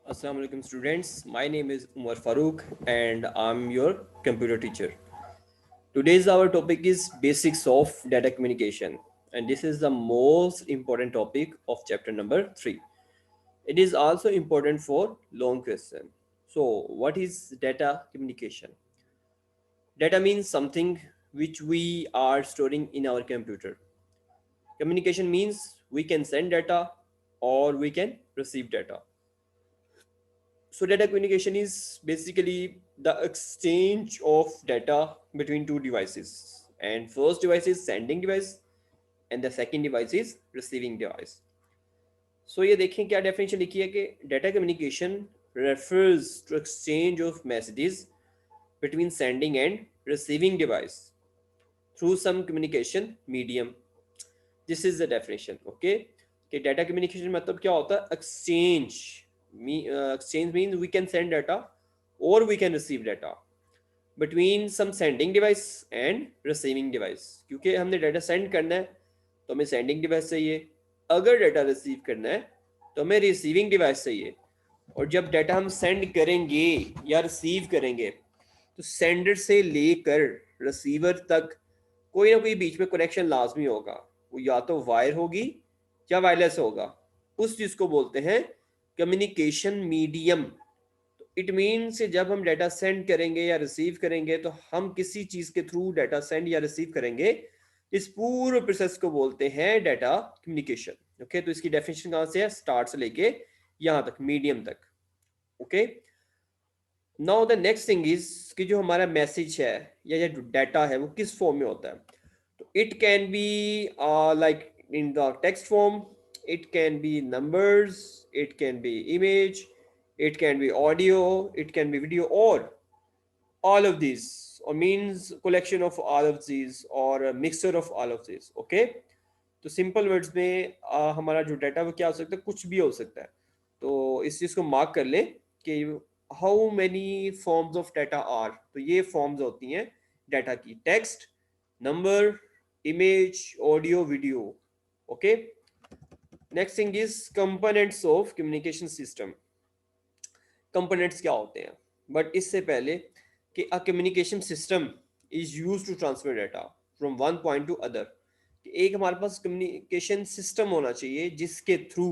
Assalamu alaikum students. My name is Umar Farooq and I'm your computer teacher. Today's our topic is basics of data communication and this is the most important topic of chapter number 3. It is also important for long question. So what is data communication? Data means something which we are storing in our computer. Communication means we can send data or we can receive data. So data communication is basically the exchange of data between two devices. And first device is sending device and the second device is receiving device. So ये देखें क्या definition लिखी है कि data communication refers to exchange of messages between sending and receiving device through some communication medium. This is the definition. Okay, कि data communication मतलब क्या होता है? Exchange means we can send data or we can receive data between some sending device and receiving device. क्योंकि हमने data send करना है तो हमें sending device चाहिए, अगर data receive करना है तो हमें receiving device चाहिए. और जब data हम send करेंगे या receive करेंगे तो sender से लेकर receiver तक कोई ना कोई बीच में कनेक्शन लाजमी होगा. वो या तो वायर होगी या वायरलेस होगा. उस चीज को बोलते हैं कम्युनिकेशन मीडियम. तो इट मीन्स जब हम डाटा सेंड करेंगे या रिसीव करेंगे तो हम किसी चीज के थ्रू डाटा सेंड या रिसीव करेंगे, इस पूरे प्रोसेस को बोलते हैं डाटा कम्युनिकेशन. ओके, तो इसकी डेफिनेशन कहाँ से है? स्टार्ट से लेके यहाँ तक, मीडियम तक. Okay, now the next thing is कि जो हमारा मैसेज है या जो डाटा है वो किस फॉर्म में होता है. तो it can be like in the text form, it can be numbers, it can be image, it can be audio, it can be video, or all of these, or means collection of all of these, or a mixture of all of these. Okay, तो simple words में हमारा जो data वो क्या हो सकता है? कुछ भी हो सकता है. तो इस चीज़ को मार्क कर लें कि how many forms of data are. तो ये फॉर्म्स होती हैं डाटा की: text, number, image, audio, video. Okay, next thing is components of communication system. Components क्या होते हैं? बट इससे पहले कि a communication system is use to transfer data from one point to other. एक हमारे पास कम्युनिकेशन सिस्टम होना चाहिए जिसके थ्रू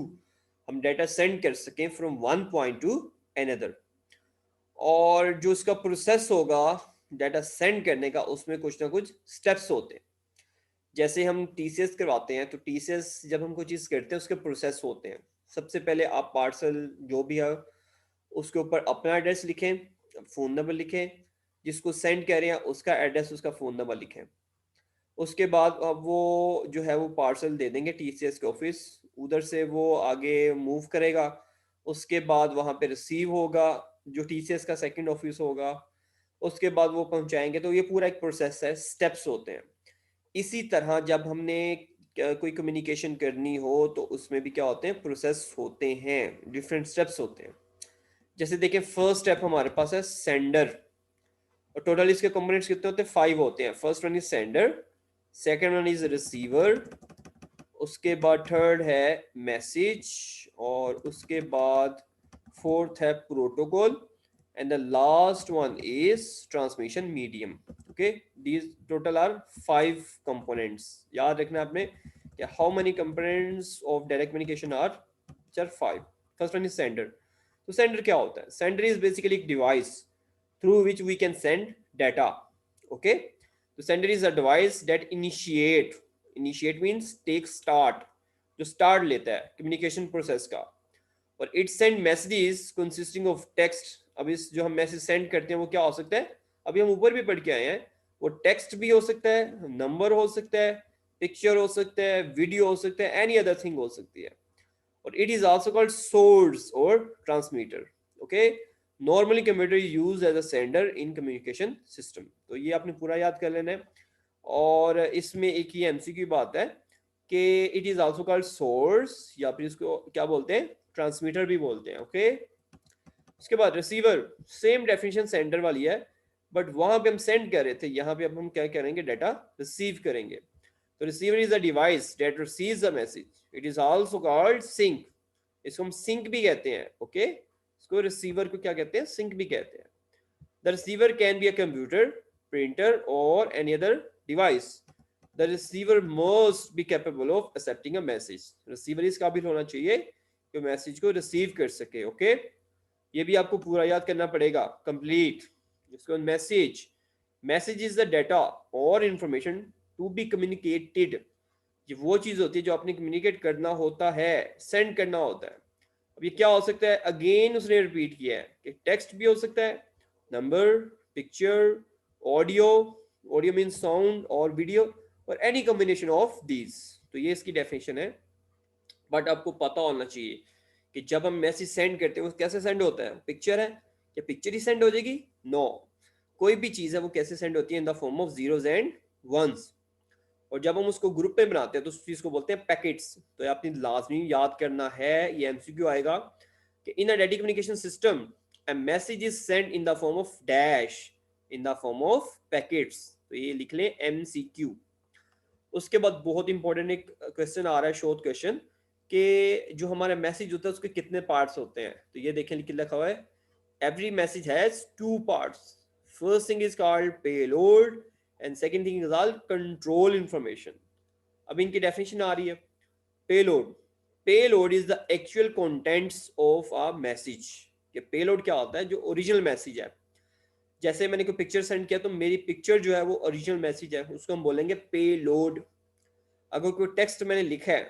हम डाटा सेंड कर सकें from one point to another. और जो इसका प्रोसेस होगा डाटा सेंड करने का, उसमें कुछ ना कुछ स्टेप्स होते हैं. जैसे हम टीसीएस करवाते हैं तो टीसीएस जब हम कोई चीज़ करते हैं उसके प्रोसेस होते हैं. सबसे पहले आप पार्सल जो भी है उसके ऊपर अपना एड्रेस लिखें, फ़ोन नंबर लिखें, जिसको सेंड कर रहे हैं उसका एड्रेस, उसका फ़ोन नंबर लिखें. उसके बाद अब वो जो है वो पार्सल दे देंगे टीसीएस के ऑफिस, उधर से वो आगे मूव करेगा. उसके बाद वहाँ पे रिसीव होगा जो टीसीएस का सेकंड ऑफिस होगा. उसके बाद वो पहुँचाएंगे. तो ये पूरा एक प्रोसेस है, स्टेप्स होते हैं. इसी तरह जब हमने कोई कम्युनिकेशन करनी हो तो उसमें भी क्या होते हैं? प्रोसेस होते हैं, डिफरेंट स्टेप्स होते हैं. जैसे देखिए, फर्स्ट स्टेप हमारे पास है सेंडर. और टोटल इसके कंपोनेंट्स कितने होते हैं? 5 होते हैं. First one is sender, second one is receiver, उसके बाद थर्ड है मैसेज, और उसके बाद फोर्थ है protocol, and the last one is transmission medium. Okay, these total are 5 components. याद रखना आपने कि how many components of direct communication are? 5. First one is sender. तो सेंडर क्या होता है? सेंडर इज बेसिकली एक device through which we can send data. Okay, तो sender is a device that initiate means take start, जो start लेता है communication process का. और it send messages consisting of text. अब इस जो हम मैसेज सेंड करते हैं वो क्या हो सकता है? अभी हम ऊपर भी पढ़ के आए हैं. वो टेक्स्ट भी हो सकता है, नंबर हो सकता है, पिक्चर हो सकता है, वीडियो हो सकता है, एनी अदर थिंग हो सकती है. और it is also called source or transmitter. Okay, normally computer is used as a sender in communication system. तो ये आपने पूरा याद कर लेना है. और इसमें एक ही एमसीक्यू बात है कि it is also called source, या फिर इसको क्या बोलते हैं? ट्रांसमीटर भी बोलते हैं. ओके, उसके बाद रिसीवर, सेम डेफिनेशन सेंडर वाली है, बट वहां पे हम सेंड कर रहे थे, यहाँ पे अब हम क्या करेंगे? डाटा रिसीव करेंगे. तो receiver is a device that receives a message. It is also called sink. इसको हम सिंक भी कहते हैं. ओके, इसको रिसीवर को क्या कहते हैं, सिंक भी कहते हैं। The receiver can be a computer, printer और any other device. The receiver must be capable of accepting a message. Receiver इस काबिल होना चाहिए कि मैसेज को रिसीव कर सके। ओके, ये भी आपको पूरा याद करना पड़ेगा कंप्लीट। इसको message, message is the data और इंफॉर्मेशन टू बी कम्युनिकेटेड। ये वो चीज होती है जो आपने कम्युनिकेट करना होता है, सेंड करना होता है। अब ये क्या हो सकता है, अगेन उसने रिपीट किया है कि टेक्स्ट भी हो सकता है, number, picture, audio, audio means sound और वीडियो, और एनी कॉम्बिनेशन ऑफ दीज। तो ये इसकी डेफिनेशन है। बट आपको पता होना चाहिए कि जब हम मैसेज सेंड करते हैं वो कैसे सेंड होता है। पिक्चर है, क्या पिक्चर ही सेंड हो जाएगी? नो, कोई भी चीज़ है वो कैसे सेंड होती है, in the form of zeros and ones. और जब हम उसको ग्रुप में बनाते हैं तो उस चीज़ को बोलते हैं पैकेट्स। तो आपने लाजमी याद करना है, ये एमसीक्यू आएगा कि in a data communication system a message is sent in the form of dash in the form of packets। तो ये लिख लें MCQ। उसके बाद बहुत इंपॉर्टेंट एक क्वेश्चन आ रहा है, शॉर्ट क्वेश्चन, कि जो हमारा मैसेज होता है उसके कितने पार्ट्स होते हैं। तो ये देखें लिखा हुआ है, every message has two parts। first thing is called payload and second thing is called control information। अब इनकी डेफिनेशन आ रही है। Payload, payload is the actual contents of a message. कि पेलोड क्या होता है, जो ओरिजिनल मैसेज है। जैसे मैंने कोई पिक्चर सेंड किया तो मेरी पिक्चर जो है वो ओरिजिनल मैसेज है, उसको हम बोलेंगे पेलोड। अगर कोई टेक्स्ट मैंने लिखा है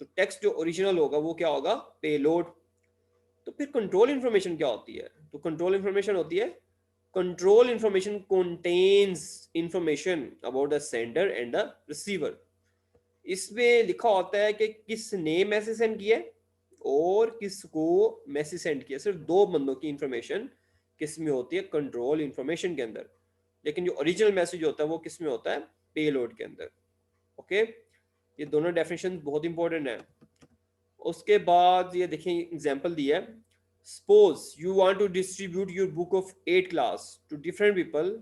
तो टेक्स्ट जो ओरिजिनल होगा वो क्या होगा, पेलोड। तो फिर कंट्रोल इन्फॉर्मेशन क्या होती है? तो कंट्रोल इन्फॉर्मेशन होती है, control information contains information about the sender and the receiver. इसमें लिखा होता है कि किसने मैसेज सेंड किया और किसको मैसेज सेंड किया। सिर्फ दो बंदों की इंफॉर्मेशन किस में होती है, कंट्रोल इंफॉर्मेशन के अंदर। लेकिन जो ओरिजिनल मैसेज होता है वो किस में होता है, पेलोड के अंदर। ओके, ये दोनों डेफिनेशन बहुत इंपॉर्टेंट है। उसके बाद ये देखें एग्जांपल दिया है, suppose you want to distribute your book of 8 class to different people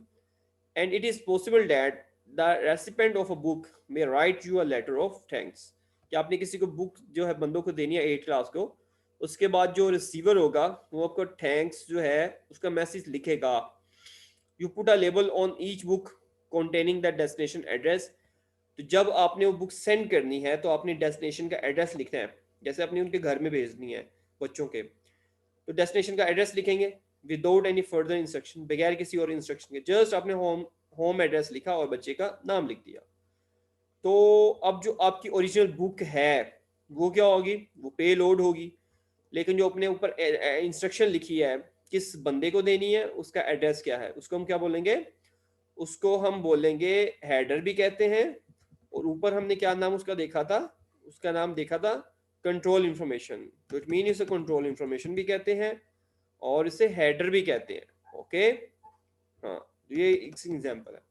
and it is possible that the recipient of a book may write you a letter of thanks। कि आपने किसी को बुक जो है बंदों को देनी है 8 क्लास को, उसके बाद जो रिसीवर होगा वो आपको थैंक्स जो है उसका मैसेज लिखेगा। You put a label on each book containing the destination address. तो जब आपने वो बुक सेंड करनी है तो आपने डेस्टिनेशन का एड्रेस लिखना है। जैसे आपने उनके घर में भेजनी है बच्चों के, तो डेस्टिनेशन का एड्रेस लिखेंगे विदाउट एनी फर्दर इंस्ट्रक्शन, बगैर किसी और इंस्ट्रक्शन के। जस्ट आपने होम होम एड्रेस लिखा और बच्चे का नाम लिख दिया। तो अब जो आपकी ओरिजिनल बुक है वो क्या होगी, वो पे लोड होगी। लेकिन जो अपने ऊपर इंस्ट्रक्शन लिखी है किस बंदे को देनी है, उसका एड्रेस क्या है, उसको हम क्या बोलेंगे, उसको हम बोलेंगे हेडर भी कहते हैं। और ऊपर हमने क्या नाम उसका देखा था, उसका नाम देखा था कंट्रोल इन्फॉर्मेशन। तो इट मीन इसे कंट्रोल इन्फॉर्मेशन भी कहते हैं और इसे हेडर भी कहते हैं। ओके, हाँ, ये एक एग्जांपल है।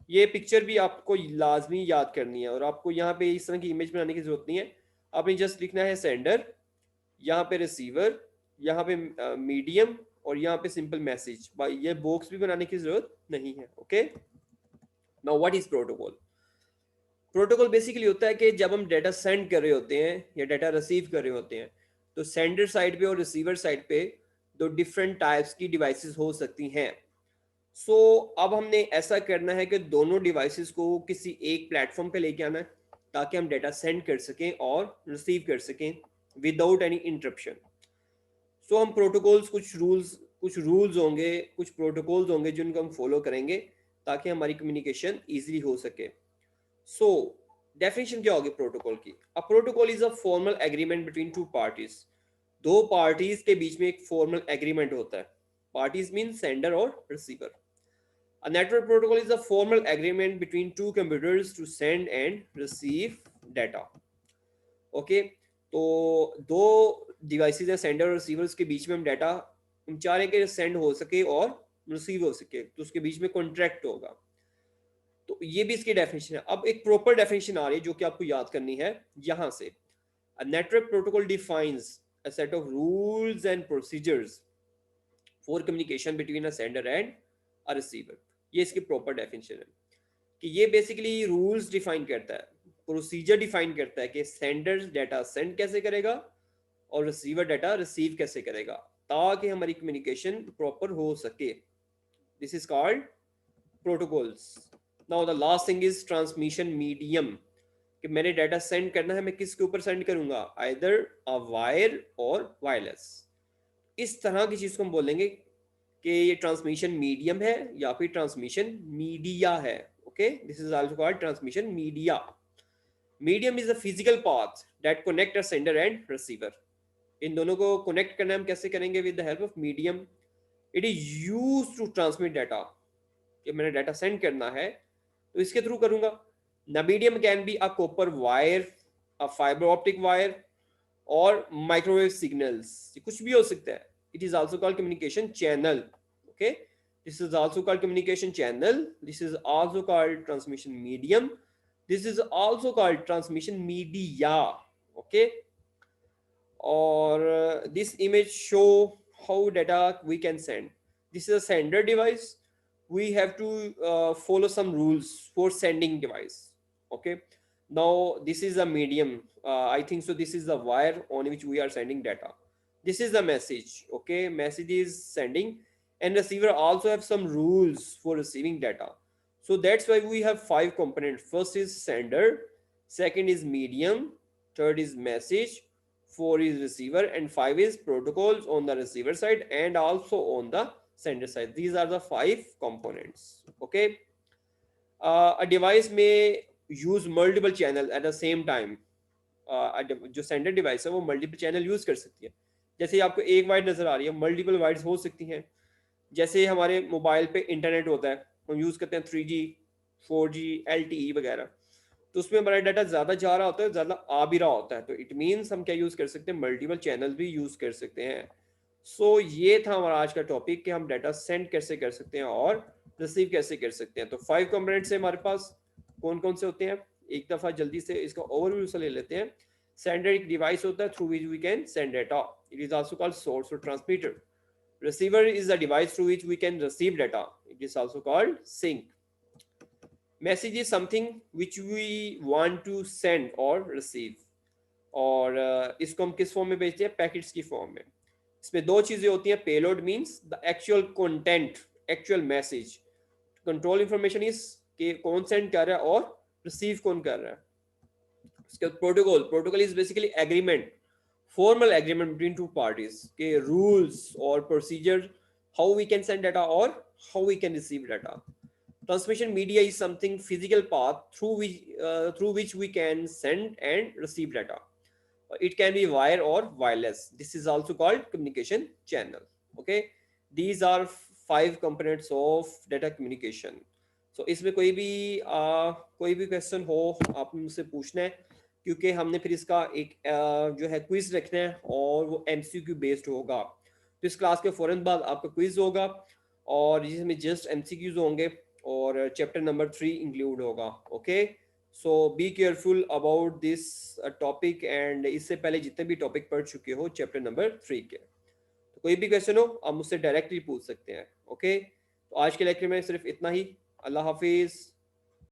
ये पिक्चर भी आपको लाजमी याद करनी है और आपको यहाँ पे इस तरह की इमेज बनाने की जरूरत नहीं है। आपने जस्ट लिखना है सेंडर, यहाँ पे रिसीवर, यहाँ पे मीडियम और यहाँ पे सिंपल मैसेज। ये बॉक्स भी बनाने की जरूरत नहीं है। Okay, now what is protocol. Protocol basically होता है कि जब हम डाटा सेंड कर रहे होते हैं या डाटा रिसीव कर रहे होते हैं तो सेंडर साइड पे और रिसीवर साइड पे दो डिफरेंट टाइप्स की डिवाइसेस हो सकती हैं। सो अब हमने ऐसा करना है कि दोनों डिवाइसेस को किसी एक प्लेटफॉर्म पे लेके आना है ताकि हम डाटा सेंड कर सकें और रिसीव कर सकें विदाउट एनी इंटरप्शन। सो हम प्रोटोकॉल्स, कुछ रूल्स होंगे, कुछ प्रोटोकॉल्स होंगे जिनको हम फॉलो करेंगे ताकि हमारी कम्युनिकेशन ईजिली हो सके। सो डेफिनेशन क्या होगी प्रोटोकॉल की? A protocol is a formal agreement between two parties. दो पार्टीज के बीच में एक फॉर्मल एग्रीमेंट होता है। पार्टीज मीन सेंडर और receiver. A network protocol is a formal agreement between two computers to send and receive data। Okay, तो दो devices हैं सेंडर और रिसीवर, के बीच में हम डाटा हम चाह रहे हैं कि सेंड हो सके और रिसीव हो सके, तो उसके बीच में कॉन्ट्रैक्ट होगा। तो ये भी इसकी डेफिनेशन है। अब एक प्रॉपर डेफिनेशन आ रही है जो कि आपको याद करनी है यहां से। A network protocol defines a set of rules and procedures for communication between a sender and a receiver। ये इसकी प्रॉपर डेफिनेशन है कि ये बेसिकली रूल्स डिफाइन करता है, प्रोसीजर डिफाइन करता है कि सेंडर डाटा सेंड कैसे करेगा और रिसीवर डाटा रिसीव कैसे करेगा। ताकि हमारी कम्युनिकेशन प्रॉपर हो सके। This is called protocols. Now the last thing is transmission medium, कि मैंने डाटा सेंड करना है, मैं किसके ऊपर सेंड करूंगा, आइदर अ वायर और वायरलेस। इस तरह की चीज को हम बोलेंगे कि ये ट्रांसमिशन मीडियम है या फिर ट्रांसमिशन मीडिया है। Okay, this is also called transmission media. Medium is the physical path that connect a sender and receiver. इन दोनों को कनेक्ट करना हम कैसे करेंगे, with the help of medium. It is use to transmit data, कि मैंने डाटा सेंड करना है तो इसके थ्रू करूंगा। The medium can be a copper wire, a fibre optic wire और माइक्रोवेव सिग्नल्स, कुछ भी हो सकता है। It is also called communication channel. Okay, this is also called communication channel, this is also called transmission medium, this is also called transmission media. Okay, or this image show how data we can send. This is a sender device. We have to follow some rules for sending device. Okay, now this is a medium. I think so this is the wire on which we are sending data. This is the message. Okay, message is sending, and receiver also have some rules for receiving data. So that's why we have five components. First is sender, second is medium, third is message, 4 is receiver, and 5 is protocols on the receiver side and also on the sender side. These are the 5 components. Okay, a device may use multiple channels at the same time. जो sender device है वो multiple channel use कर सकती है। जैसे आपको एक wide नजर आ रही है, मल्टीपल वाइड्स हो सकती हैं। जैसे हमारे मोबाइल पे इंटरनेट होता है, हम यूज करते हैं 3G 4G LTE वगैरह, तो उसमें हमारा डाटा ज़्यादा जा रहा होता है, ज़्यादा आ भी रहा होता है, तो इट मीन्स हम क्या यूज़ कर सकते हैं, मल्टीपल चैनल भी यूज़ कर सकते हैं। सो ये था हमारा आज का टॉपिक कि हम डाटा सेंड कैसे कर सकते हैं और रिसीव कैसे कर सकते हैं। तो 5 कंपोनेंट्स है हमारे पास, कौन कौन से होते हैं, एक दफ़ा जल्दी से इसका ओवरव्यू से ले लेते हैं। सेंडर एक डिवाइस होता है through which we can send data, it is also called source और transmitter. Receiver is the device through which we can receive data, it is also called sink. Message is something which we want to send और receive, और इसको हम किस form में भेजते हैं, packets की फॉर्म में। इसमें दो चीजें होती हैं, payload means the actual content, actual message. Control information is कि कौन सेंड कर रहा है और रिसीव कौन कर रहा है। उसके बाद protocol, protocol is basically agreement, formal agreement between two parties के रूल्स और procedure, how we can send data और how we can receive data. Transmission media is something physical path through which we can send and receive data. It can be wire or wireless. This is also called communication channel. Okay, these are 5 components of data communication. So इसमें कोई भी question हो आप मुझसे पूछना है, क्योंकि हमने फिर इसका एक जो है क्विज रखना है और वो MCQ बेस्ड होगा। तो इस क्लास के फौरन बाद आपका क्विज होगा और जिसमें जस्ट MCQs होंगे और चैप्टर नंबर 3 इंक्लूड होगा। Okay, so be careful about this topic, and इससे पहले जितने भी टॉपिक पढ़ चुके हो चैप्टर नंबर 3 के, तो कोई भी क्वेश्चन हो आप मुझसे डायरेक्टली पूछ सकते हैं। ओके, तो आज के लेक्चर में सिर्फ इतना ही। अल्लाह हाफिज़।